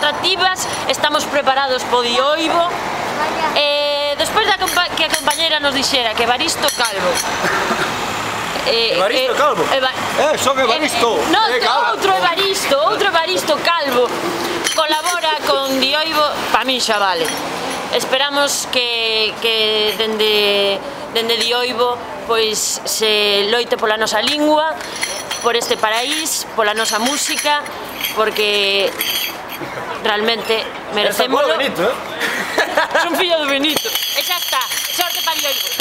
demostrativas, estamos preparados po Dioibo. Despois que a compañera nos dixera que Evaristo Calvo Evaristo Calvo? Son Evaristo! Outro Evaristo Calvo colabora con Dioibo, pa min xa vale. Esperamos que dende Dioibo pois se loite pola nosa lingua, por este paraís, pola nosa música, porque realmente merecémolo. Son fillo do Benito. E xa está, sorte pa Dioibo.